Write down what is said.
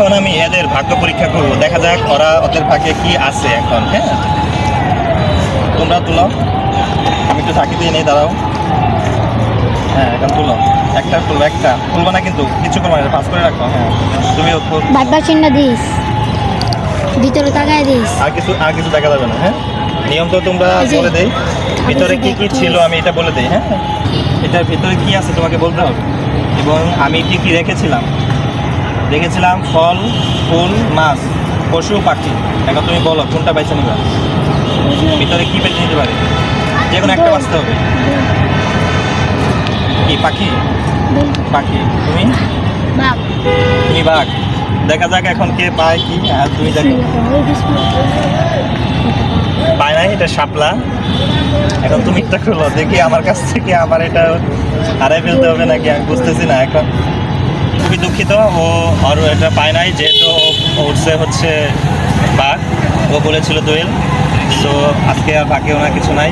এখন আমি এদের ভাগ্য পরীক্ষা করব, দেখা যাক ওদের ভাগ্যে কি আছে এখন। হ্যাঁ, তোমরা তুলো, আমি একটু থাকি দিয়ে নেই, দাঁড়াও। হ্যাঁ, এখন তুলো, একটা তুলবো, একটা তুলবো না কিন্তু, কিছু করবো না, পাস করে রাখো। হ্যাঁ, তুমিও বারবার চিহ্ন দিস, ভিতরে তাকায় দিস। আর কিছু দেখা যাবে না। হ্যাঁ, নিয়ম তো তোমরা বলে দেই, ভিতরে কি কি ছিল আমি এটা বলে দেই। হ্যাঁ, এটার ভিতরে কি আছে তোমাকে বলতে হবে, এবং আমি কি কি রেখেছিলাম ফল, ফুল, মাছ, পশু, পাখি। এখন তুমি বলো কোনটা বেছে নিবা, ভিতরে কি বেছে নিতে পারে, যে কোনো একটা বাঁচতে হবে। কি পাখি? পাখি। তুমি বাঘ। দেখা যাক এখন কে পায় কি। আর তুমি দেখো, পায় নাই, এটা শাপলা। এখন তুমি একটা খুলো দেখি, আমার কাছ থেকে আবার এটা হারাই ফেলতে হবে নাকি, আমি বুঝতেছি না। এখন খুবই দুঃখিত, আর এটা পায় নাই, যেহেতু উঠছে হচ্ছে বাঘ, ও বলেছিল দোয়েল। তো আজকে আর বাকি ওনার কিছু নাই।